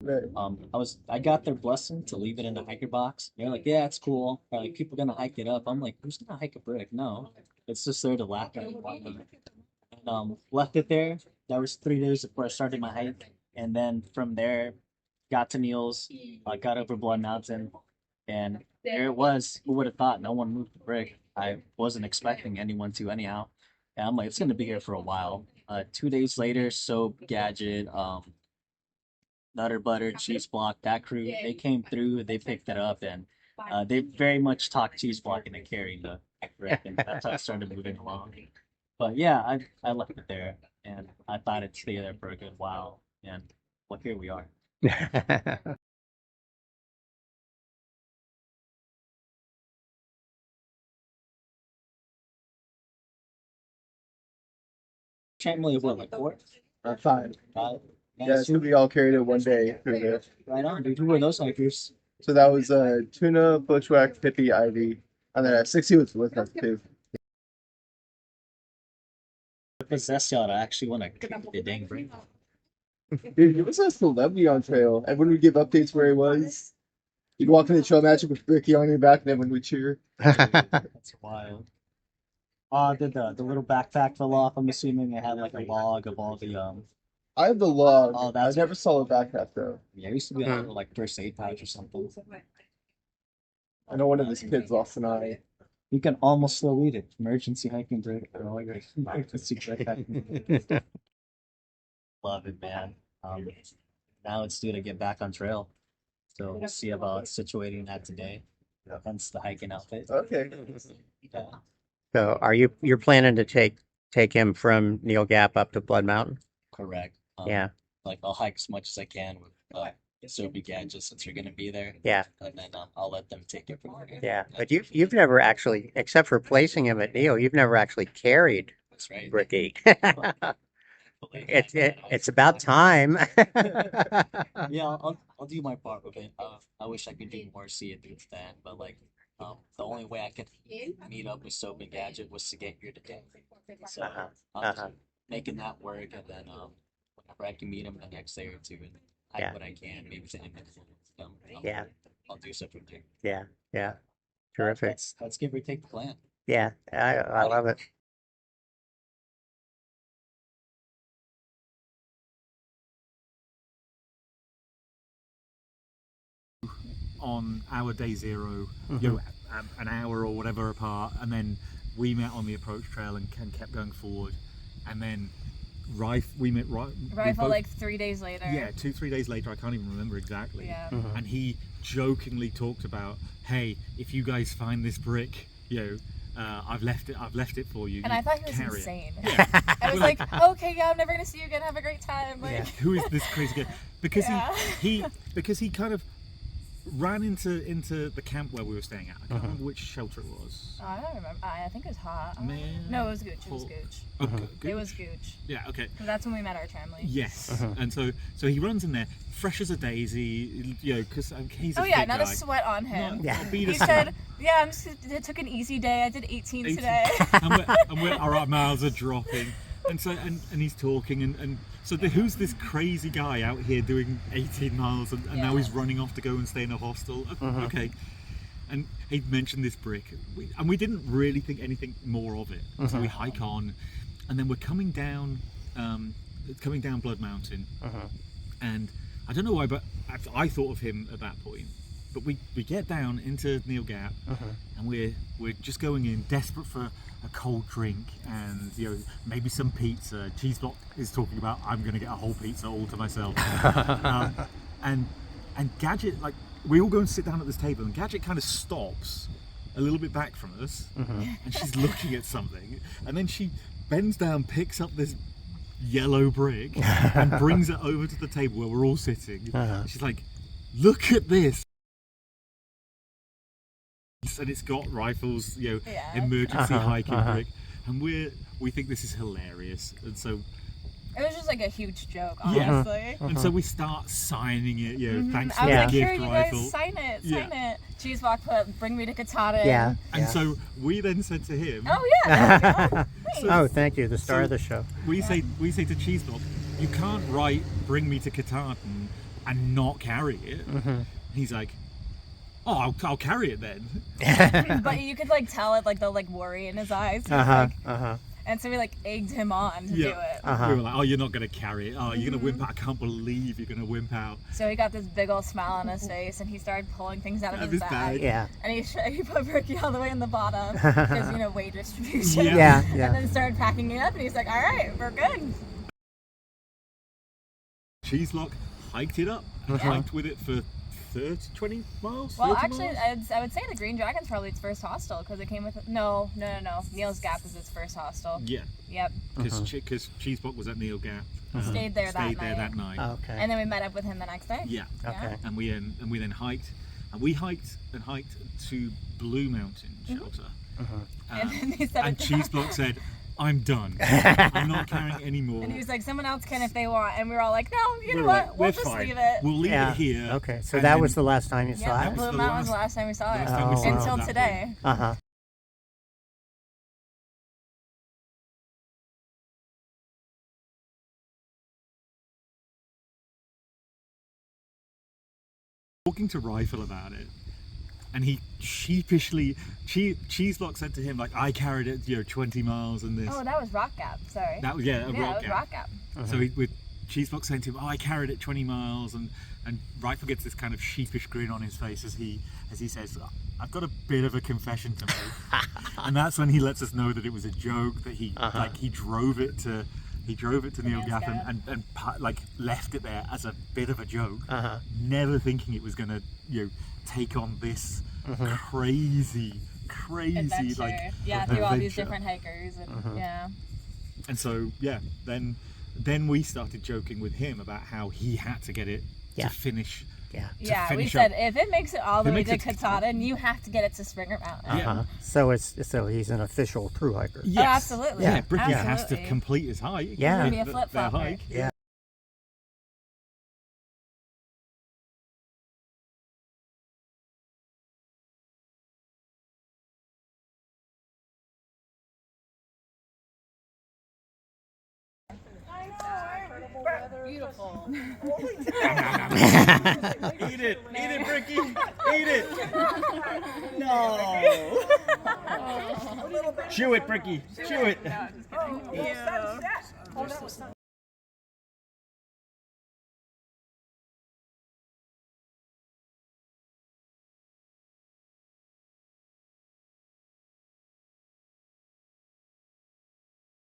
Right. I got their blessing to leave it in the hiker box. They're like, yeah, it's cool. They're like, people gonna hike it up. I'm like, who's gonna hike a brick? No, it's just there to laugh at. And left it there. That was 3 days before I started my hike, and then from there, got to Neil's. I got over Blood Mountain, and there it was. Who would have thought? No one moved the brick. I wasn't expecting anyone to anyhow. And I'm like, it's gonna be here for a while. 2 days later, Soap, Gadget, Nutter Butter, Cheese Block, that crew, they came through, they picked it up, and they very much talked Cheese Block into carrying the brick, and that's how I started moving along. But yeah, I left it there, and I thought it'd stay there for a good while, and well, here we are. Family of what, like four? Five. Five? Yeah, Nice. so we all carried it one day through there. Right on, dude. Who were those hikers? So that was Tuna, Bushwhack, Hippie, Ivy, and then 60 was with us too. What possessed y'all to actually want to kick the dang brick? Dude, he was a celebrity on trail, and when we give updates where he was, he'd walk in the trail magic with Bricky on your back, and then when we cheer. That's wild. Did the little backpack fell off? I'm assuming it had like a log of all the I have the log. Oh, I that's never saw a backpack though. yeah. It used to be a little like first aid pouch or something. I know one of his kids lost an eye. You can almost still read it. Emergency hiking brick. Or like emergency brick hiking. Love it, man. Now it's due to get back on trail. So we'll see about situating that today. Hence the hiking outfit. Okay. Yeah, So you're planning to take him from Neil Gap up to Blood Mountain? correct. Yeah. Like I'll hike as much as I can with Soapy Gadget since you're gonna be there, Yeah. and then I'll let them take it from there. Yeah. But you've never actually, except for placing him at Neil, you've never actually carried That's right. Bricky. Believe It's that. it's about time. Yeah, I'll do my part with it. I wish I could do more, see it through that, but like, the only way I could meet up with Soap and Gadget was to get here today. So Uh-huh. I'm just Uh-huh. making that work, and then whenever I can meet him the next day or two and hike Yeah. what I can, maybe to him, Yeah. I'll do so from there. Yeah. Yeah. Terrific. That's give or take the plan. Yeah. I love it. On our day zero, you know, an hour or whatever apart, and then we met on the approach trail and kept going forward, and then we met Rifle like 3 days later. yeah, 2-3 days later, I can't even remember exactly. Yeah. And he jokingly talked about, hey, if you guys find this brick, you know, I've left it for you. And I thought he was Carry it." insane. Yeah. I was like, okay, yeah, I'm never gonna see you again. Have a great time. Like, Yeah. Who is this crazy guy? Because Yeah. he kind of ran into the camp where we were staying at. I can't remember which shelter it was. I don't remember. I think it was hot. Man. No, it was Gooch. It was Gooch. Oh, It was Gooch. Yeah. Okay. 'Cause that's when we met our family. Yes. And so he runs in there, fresh as a daisy, you know, because he's a Oh yeah, fit not guy. a sweat on him. No, Yeah. I'll beat He us said, "Yeah, I took an easy day. I did 18 today." our mouths are dropping, and so and he's talking, and so who's this crazy guy out here doing 18 miles, and now Yeah. he's running off to go and stay in a hostel? Okay. And he mentioned this brick, and we didn't really think anything more of it. So we hike on, and then we're coming down Blood Mountain, and I don't know why, but I thought of him at that point. But we get down into Neil Gap, and we're just going in, desperate for a cold drink and, you know, maybe some pizza. Cheeseblock is talking about, I'm going to get a whole pizza all to myself. And Gadget, like, we all go and sit down at this table, and Gadget kind of stops a little bit back from us, and she's looking at something, and then she bends down, picks up this yellow brick, and brings it over to the table where we're all sitting. She's like, look at this. And it's got Rifle's, you know, Yeah. emergency hiking brick, and we think this is hilarious, and so It was just like a huge joke, Yeah. honestly. and so we start signing it, you know, thanks I for was the like, here, gift, you Rifle. guys, sign it, Yeah. sign it. Cheeseblock put, bring me to Katahdin. Yeah. And so we then said to him, Oh yeah. there we go. Nice. Oh, thank you. The star of the show. we say to Cheeseblock, you can't write "Bring me to Katahdin" and not carry it. He's like, oh, I'll carry it then. But you could like tell it, like the like worry in his eyes. He was like- And so we like egged him on to do it. We were like, oh, you're not going to carry it. Oh, you're going to wimp out. I can't believe you're going to wimp out. So he got this big old smile on his face, and he started pulling things out of his bag. Yeah. And he put Bricky all the way in the bottom because weight distribution. Yeah. And then started packing it up, and he's like, "All right, we're good." Cheeselock hiked it up and hiked with it for 20 miles? Well, 30 actually, miles? I would say the Green Dragon's probably its first hostel because it came with no. Neil's Gap is its first hostel. Yeah. Yep. Because Cheeseblock was at Neil Gap. Stayed there that night. Oh, okay. And then we met up with him the next day. Yeah. Okay. And we then hiked, and we hiked to Blue Mountain Shelter. And then they said And Cheeseblock said, "I'm done. I'm not carrying any more." And he was like, "Someone else can if they want." And we were all like, "No, you know We're what? like, We'll "We're just fine. leave it." We'll leave it here. Okay, so And that then- was the last time you saw Yeah, it? Blue the Mountain was last- the last time we saw it. last time we saw it at Until that today. Uh-huh. Talking to Rifle about it, and he sheepishly, Cheeseblock said to him, like, "I carried it, 20 miles and this." Oh, that was Rock Gap. Sorry. That was it was Rock Gap. So with Cheeseblock saying to him, "Oh, I carried it 20 miles," and Rifle gets this kind of sheepish grin on his face as he says, "I've got a bit of a confession to make," and that's when he lets us know that it was a joke, that he drove it to Neil Gap and like left it there as a bit of a joke, never thinking it was gonna take on this crazy Adventure. like through all these adventure. different hikers and And so then we started joking with him about how he had to get it to finish. Yeah. we finish said up. if it makes it all the If it way to makes it to Katahdin, you have to get it to Springer Mountain. Yeah. So he's an official thru hiker. Yes. Oh, absolutely. Yeah, Bricky has to Absolutely. complete his hike. Yeah. Gonna be a their flip-flopper. hike. Yeah. Beautiful. Eat it, Bricky, eat it. No. Chew it, Bricky, chew it.